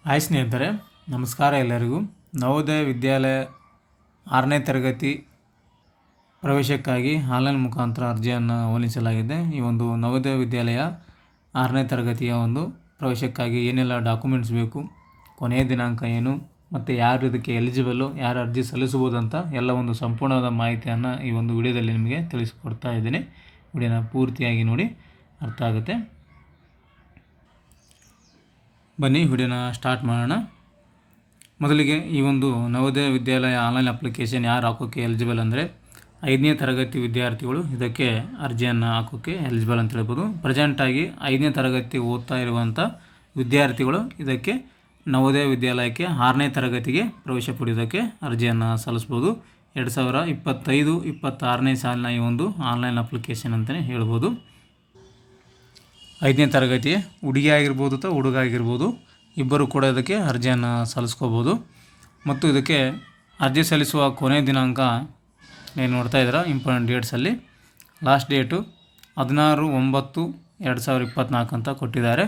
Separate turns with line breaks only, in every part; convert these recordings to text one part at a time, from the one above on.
Hi ಸ್ನೇಹಿತರೆ, ನಮಸ್ಕಾರ ಎಲ್ಲರಿಗೂ. ನವೋದಯ ವಿದ್ಯಾಲಯ 6ನೇ ತರಗತಿ ಪ್ರವೇಶಕ್ಕಾಗಿ ಆನ್ಲೈನ್ ಮುಖಾಂತರ ಅರ್ಜಿಯನ್ನು ಆಹ್ವಾನಿಸಲಾಗಿದೆ. ಈ ಒಂದು ನವೋದಯ ವಿದ್ಯಾಲಯ 6ನೇ ತರಗತಿಯ ಒಂದು ಪ್ರವೇಶಕ್ಕಾಗಿ ಏನೆಲ್ಲ ಡಾಕ್ಯುಮೆಂಟ್ಸ್ ಬೇಕು, ಕೊನೆಯ ದಿನಾಂಕ ಏನು, ಮತ್ತು ಯಾರು ಇದಕ್ಕೆ ಎಲಿಜಿಬಲ್ಲು, ಯಾರು ಅರ್ಜಿ ಸಲ್ಲಿಸಬಹುದು ಅಂತ ಎಲ್ಲ ಒಂದು ಸಂಪೂರ್ಣವಾದ ಮಾಹಿತಿಯನ್ನು ಈ ಒಂದು ವಿಡಿಯೋದಲ್ಲಿ ನಿಮಗೆ ತಿಳಿಸಿಕೊಡ್ತಾ ಇದ್ದೀನಿ. ವಿಡಿಯೋನ ಪೂರ್ತಿಯಾಗಿ ನೋಡಿ, ಅರ್ಥ ಆಗುತ್ತೆ. ಬನ್ನಿ ವಿಡಿಯೋನ ಸ್ಟಾರ್ಟ್ ಮಾಡೋಣ. ಮೊದಲಿಗೆ ಈ ಒಂದು ನವೋದಯ ವಿದ್ಯಾಲಯ ಆನ್ಲೈನ್ ಅಪ್ಲಿಕೇಶನ್ ಯಾರು ಹಾಕೋಕ್ಕೆ ಎಲಿಜಿಬಲ್ ಅಂದರೆ 5ನೇ ತರಗತಿ ವಿದ್ಯಾರ್ಥಿಗಳು ಇದಕ್ಕೆ ಅರ್ಜಿಯನ್ನು ಹಾಕೋಕ್ಕೆ ಎಲಿಜಿಬಲ್ ಅಂತ ಹೇಳ್ಬೋದು. ಪ್ರೆಸೆಂಟಾಗಿ 5ನೇ ತರಗತಿ ಓದ್ತಾ ಇರುವಂಥ ವಿದ್ಯಾರ್ಥಿಗಳು ಇದಕ್ಕೆ ನವೋದಯ ವಿದ್ಯಾಲಯಕ್ಕೆ 6ನೇ ತರಗತಿಗೆ ಪ್ರವೇಶ ಪಡೆಯೋದಕ್ಕೆ ಅರ್ಜಿಯನ್ನು ಸಲ್ಲಿಸ್ಬೋದು. 2025-26ನೇ ಸಾಲಿನ ಈ ಒಂದು ಆನ್ಲೈನ್ ಅಪ್ಲಿಕೇಶನ್ ಅಂತಲೇ ಹೇಳ್ಬೋದು. 5ನೇ ತರಗತಿ ಹುಡುಗಿ ಆಗಿರ್ಬೋದು ಅಥವಾ ಹುಡುಗ ಆಗಿರ್ಬೋದು, ಇಬ್ಬರು ಕೂಡ ಇದಕ್ಕೆ ಅರ್ಜಿಯನ್ನು ಸಲ್ಲಿಸ್ಕೋಬೋದು. ಮತ್ತು ಇದಕ್ಕೆ ಅರ್ಜಿ ಸಲ್ಲಿಸುವ ಕೊನೆಯ ದಿನಾಂಕ ಏನು ನೋಡ್ತಾ ಇದ್ದೀರಾ, ಇಂಪಾರ್ಟೆಂಟ್ ಡೇಟ್ಸಲ್ಲಿ ಲಾಸ್ಟ್ ಡೇಟು 16/9/2024 ಅಂತ ಕೊಟ್ಟಿದ್ದಾರೆ.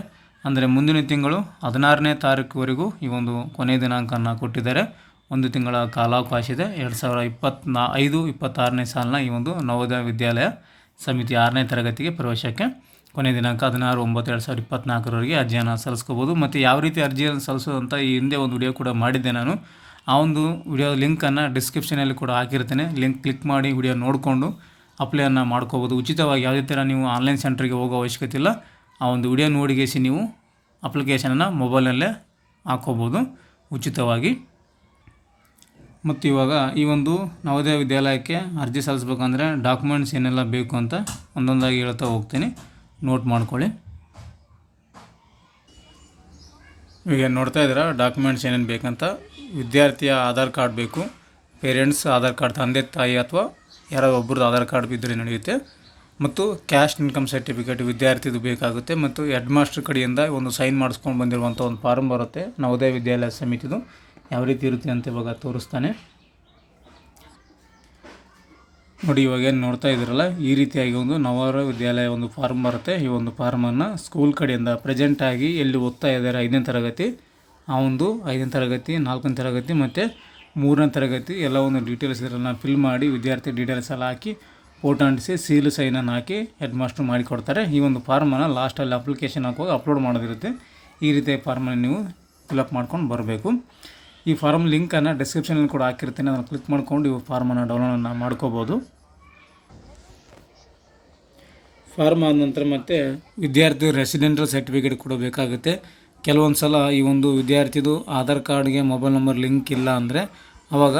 ಅಂದರೆ ಮುಂದಿನ ತಿಂಗಳು 16ನೇ ತಾರೀಕುವರೆಗೂ ಈ ಒಂದು ಕೊನೆಯ ದಿನಾಂಕವನ್ನು ಕೊಟ್ಟಿದ್ದಾರೆ. ಒಂದು ತಿಂಗಳ ಕಾಲಾವಕಾಶ ಇದೆ. 2025-26ನೇ ಸಾಲಿನ ಈ ಒಂದು ನವೋದಯ ವಿದ್ಯಾಲಯ ಸಮಿತಿ 6ನೇ ತರಗತಿಗೆ ಪ್ರವೇಶಕ್ಕೆ ಕೊನೆಯ ದಿನಾಂಕ 16/9/2024 ಅರ್ಜಿಯನ್ನು ಸಲ್ಲಿಸ್ಕೋಬೋದು. ಮತ್ತು ಯಾವ ರೀತಿ ಅರ್ಜಿಯನ್ನು ಸಲ್ಲಿಸೋದಂತ ಈ ಹಿಂದೆ ಒಂದು ವಿಡಿಯೋ ಕೂಡ ಮಾಡಿದ್ದೆ ನಾನು. ಆ ಒಂದು ವಿಡಿಯೋ ಲಿಂಕನ್ನು ಡಿಸ್ಕ್ರಿಪ್ಷನಲ್ಲಿ ಕೂಡ ಹಾಕಿರ್ತೇನೆ. ಲಿಂಕ್ ಕ್ಲಿಕ್ ಮಾಡಿ ವಿಡಿಯೋ ನೋಡಿಕೊಂಡು ಅಪ್ಲೈಯನ್ನು ಮಾಡ್ಕೋಬೋದು ಉಚಿತವಾಗಿ. ಯಾವುದೇ ಥರ ನೀವು ಆನ್ಲೈನ್ ಸೆಂಟ್ರಿಗೆ ಹೋಗೋ ಅವಶ್ಯಕತೆ ಇಲ್ಲ. ಆ ಒಂದು ವಿಡಿಯೋ ನೋಡಿಗೇಸಿ ನೀವು ಅಪ್ಲಿಕೇಶನನ್ನು ಮೊಬೈಲ್ನಲ್ಲೇ ಹಾಕ್ಕೋಬೋದು ಉಚಿತವಾಗಿ. ಮತ್ತು ಇವಾಗ ಈ ಒಂದು ನವೋದಯ ವಿದ್ಯಾಲಯಕ್ಕೆ ಅರ್ಜಿ ಸಲ್ಲಿಸ್ಬೇಕಂದ್ರೆ ಡಾಕ್ಯುಮೆಂಟ್ಸ್ ಏನೆಲ್ಲ ಬೇಕು ಅಂತ ಒಂದೊಂದಾಗಿ ಹೇಳ್ತಾ ಹೋಗ್ತೀನಿ, ನೋಟ್ ಮಾಡ್ಕೊಳ್ಳಿ. ಈಗ ನೋಡ್ತಾ ಇದ್ದೀರಾ ಡಾಕ್ಯುಮೆಂಟ್ಸ್ ಏನೇನು ಬೇಕಂತ. ವಿದ್ಯಾರ್ಥಿಯ ಆಧಾರ್ ಕಾರ್ಡ್ ಬೇಕು, ಪೇರೆಂಟ್ಸ್ ಆಧಾರ್ ಕಾರ್ಡ್, ತಂದೆ ತಾಯಿ ಅಥವಾ ಯಾರೋ ಒಬ್ಬರದ್ದು ಆಧಾರ್ ಕಾರ್ಡ್ ಇದ್ದರೆ ನಡೆಯುತ್ತೆ. ಮತ್ತು ಕ್ಯಾಸ್ಟ್ ಇನ್ಕಮ್ ಸರ್ಟಿಫಿಕೇಟ್ ವಿದ್ಯಾರ್ಥಿದು ಬೇಕಾಗುತ್ತೆ. ಮತ್ತು ಹೆಡ್ ಮಾಸ್ಟರ್ ಕಡೆಯಿಂದ ಒಂದು ಸೈನ್ ಮಾಡಿಸ್ಕೊಂಡು ಬಂದಿರುವಂಥ ಒಂದು ಫಾರ್ಮ್ ಬರುತ್ತೆ ನವೋದಯ ವಿದ್ಯಾಲಯ ಸಮಿತಿದು. ಯಾವ ರೀತಿ ಇರುತ್ತೆ ಅಂತ ಇವಾಗ ತೋರಿಸ್ತಾನೆ ನೋಡಿ. ಇವಾಗ ಏನು ನೋಡ್ತಾ ಇದ್ದೀರಲ್ಲ, ಈ ರೀತಿಯಾಗಿ ಒಂದು ನವೋದಯ ವಿದ್ಯಾಲಯ ಒಂದು ಫಾರ್ಮ್ ಬರುತ್ತೆ. ಈ ಒಂದು ಫಾರ್ಮನ್ನು ಸ್ಕೂಲ್ ಕಡೆಯಿಂದ ಪ್ರೆಸೆಂಟಾಗಿ ಎಲ್ಲಿ ಓದ್ತಾ ಇದ್ದಾರೆ 5ನೇ ತರಗತಿ, ಆ ಒಂದು 5ನೇ ತರಗತಿ, 4ನೇ ತರಗತಿ ಮತ್ತು 3ನೇ ತರಗತಿ ಎಲ್ಲ ಒಂದು ಡೀಟೇಲ್ಸ್ ಇದನ್ನು ಫಿಲ್ ಮಾಡಿ ವಿದ್ಯಾರ್ಥಿ ಡೀಟೇಲ್ಸ್ ಎಲ್ಲ ಹಾಕಿ ಫೋಟೋ ಅಂಟಿಸಿ ಸೀಲು ಸೈನನ್ನು ಹಾಕಿ ಹೆಡ್ ಮಾಸ್ಟರ್ ಮಾಡಿಕೊಡ್ತಾರೆ. ಈ ಒಂದು ಫಾರ್ಮನ್ನು ಲಾಸ್ಟಲ್ಲಿ ಅಪ್ಲಿಕೇಶನ್ ಹಾಕುವಾಗ ಅಪ್ಲೋಡ್ ಮಾಡೋದಿರುತ್ತೆ. ಈ ರೀತಿಯ ಫಾರ್ಮನ್ನು ನೀವು ಫಿಲಪ್ ಮಾಡ್ಕೊಂಡು ಬರಬೇಕು. ಈ ಫಾರ್ಮ್ ಲಿಂಕನ್ನು ಡಿಸ್ಕ್ರಿಪ್ಷನಲ್ಲಿ ಕೂಡ ಹಾಕಿರ್ತೀನಿ, ಅದನ್ನು ಕ್ಲಿಕ್ ಮಾಡ್ಕೊಂಡು ಈ ಫಾರ್ಮನ್ನು ಡೌನ್ಲೋಡನ್ನು ಮಾಡ್ಕೋಬೋದು. ಫಾರ್ಮ್ ಆದ ನಂತರ ಮತ್ತು ವಿದ್ಯಾರ್ಥಿ ರೆಸಿಡೆಂಟಲ್ ಸರ್ಟಿಫಿಕೇಟ್ ಕೂಡ ಬೇಕಾಗುತ್ತೆ. ಕೆಲವೊಂದು ಸಲ ಈ ಒಂದು ವಿದ್ಯಾರ್ಥಿದು ಆಧಾರ್ ಕಾರ್ಡ್ಗೆ ಮೊಬೈಲ್ ನಂಬರ್ ಲಿಂಕ್ ಇಲ್ಲ ಅಂದರೆ ಆವಾಗ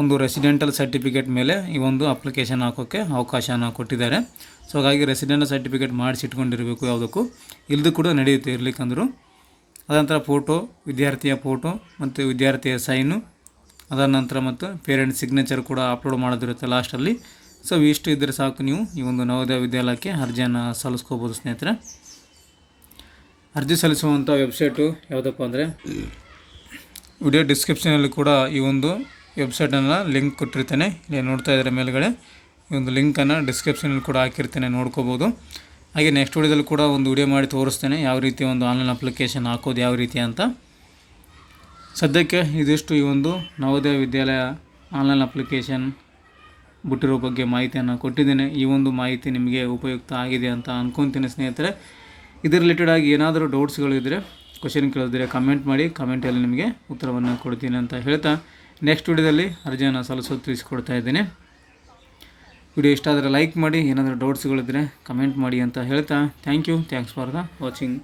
ಒಂದು ರೆಸಿಡೆಂಟಲ್ ಸರ್ಟಿಫಿಕೇಟ್ ಮೇಲೆ ಈ ಒಂದು ಅಪ್ಲಿಕೇಶನ್ ಹಾಕೋಕ್ಕೆ ಅವಕಾಶನ ಕೊಟ್ಟಿದ್ದಾರೆ. ಸೊ ಹಾಗಾಗಿ ರೆಸಿಡೆಂಟಲ್ ಸರ್ಟಿಫಿಕೇಟ್ ಮಾಡಿಸಿಟ್ಕೊಂಡಿರಬೇಕು. ಯಾವುದಕ್ಕೂ ಇಲ್ಲದು ಕೂಡ ನಡೆಯುತ್ತೆ ಇರಲಿಕ್ಕಂದ್ರೂ. ಅದಂತರ ಫೋಟೋ, ವಿದ್ಯಾರ್ಥಿಯ ಫೋಟೋ ಮತ್ತು ವಿದ್ಯಾರ್ಥಿಯ ಸೈನು, ಅದರ ನಂತರ ಮತ್ತು ಪೇರೆಂಟ್ಸ್ ಸಿಗ್ನೇಚರ್ ಕೂಡ ಅಪ್ಲೋಡ್ ಮಾಡೋದಿರುತ್ತೆ ಲಾಸ್ಟಲ್ಲಿ. ಸೊ ಇಷ್ಟು ಇದ್ದರೆ ಸಾಕು, ನೀವು ಈ ಒಂದು ನವೋದಯ ವಿದ್ಯಾಲಯಕ್ಕೆ ಅರ್ಜಿಯನ್ನು ಸಲ್ಲಿಸ್ಕೋಬೋದು ಸ್ನೇಹಿತರೆ. ಅರ್ಜಿ ಸಲ್ಲಿಸುವಂಥ ವೆಬ್ಸೈಟು ಯಾವುದಪ್ಪ ಅಂದರೆ ವಿಡಿಯೋ ಡಿಸ್ಕ್ರಿಪ್ಷನಲ್ಲಿ ಕೂಡ ಈ ಒಂದು ವೆಬ್ಸೈಟನ್ನು ಲಿಂಕ್ ಕೊಟ್ಟಿರ್ತೇನೆ. ಇಲ್ಲಿ ನೋಡ್ತಾ ಇದ್ದಾರೆ ಮೇಲ್ಗಡೆ ಈ ಒಂದು ಲಿಂಕನ್ನು ಡಿಸ್ಕ್ರಿಪ್ಷನಲ್ಲಿ ಕೂಡ ಹಾಕಿರ್ತೇನೆ, ನೋಡ್ಕೋಬೋದು. ಹಾಗೆ ನೆಕ್ಸ್ಟ್ ವಿಡಿಯೋದಲ್ಲಿ ಕೂಡ ಒಂದು ವಿಡಿಯೋ ಮಾಡಿ ತೋರಿಸ್ತೇನೆ ಯಾವ ರೀತಿ ಒಂದು ಆನ್ಲೈನ್ ಅಪ್ಲಿಕೇಶನ್ ಹಾಕೋದು ಯಾವ ರೀತಿ ಅಂತ. ಸದ್ಯಕ್ಕೆ ಇದಿಷ್ಟು ಈ ಒಂದು ನವೋದಯ ವಿದ್ಯಾಲಯ ಆನ್ಲೈನ್ ಅಪ್ಲಿಕೇಶನ್ ಬಿಟ್ಟಿರೋ ಬಗ್ಗೆ ಮಾಹಿತಿಯನ್ನು ಕೊಟ್ಟಿದ್ದೇನೆ. ಈ ಒಂದು ಮಾಹಿತಿ ನಿಮಗೆ ಉಪಯುಕ್ತ ಆಗಿದೆ ಅಂತ ಅಂದ್ಕೊತೀನಿ ಸ್ನೇಹಿತರೆ. ಇದರ ರಿಲೇಟೆಡಾಗಿ ಏನಾದರೂ ಡೌಟ್ಸ್ಗಳಿದ್ದರೆ, ಕ್ವಶನ್ ಕೇಳಿದ್ರೆ ಕಮೆಂಟ್ ಮಾಡಿ, ಕಮೆಂಟಲ್ಲಿ ನಿಮಗೆ ಉತ್ತರವನ್ನು ಕೊಡ್ತೀನಿ ಅಂತ ಹೇಳ್ತಾ ನೆಕ್ಸ್ಟ್ ವಿಡಿಯೋದಲ್ಲಿ ಅರ್ಜಿಯನ್ನು ಸಲ್ಲಿಸೋದು ತಿಳಿಸ್ಕೊಡ್ತಾ ಇದ್ದೀನಿ. ವಿಡಿಯೋ ಇಷ್ಟ ಆದರೆ ಲೈಕ್ ಮಾಡಿ, ಏನಾದರೂ ಡೌಟ್ಸ್ಗಳಿದ್ದರೆ ಕಮೆಂಟ್ ಮಾಡಿ ಅಂತ ಹೇಳ್ತಾ ಥ್ಯಾಂಕ್ಸ್ ಫಾರ್ ದ ವಾಚಿಂಗ್.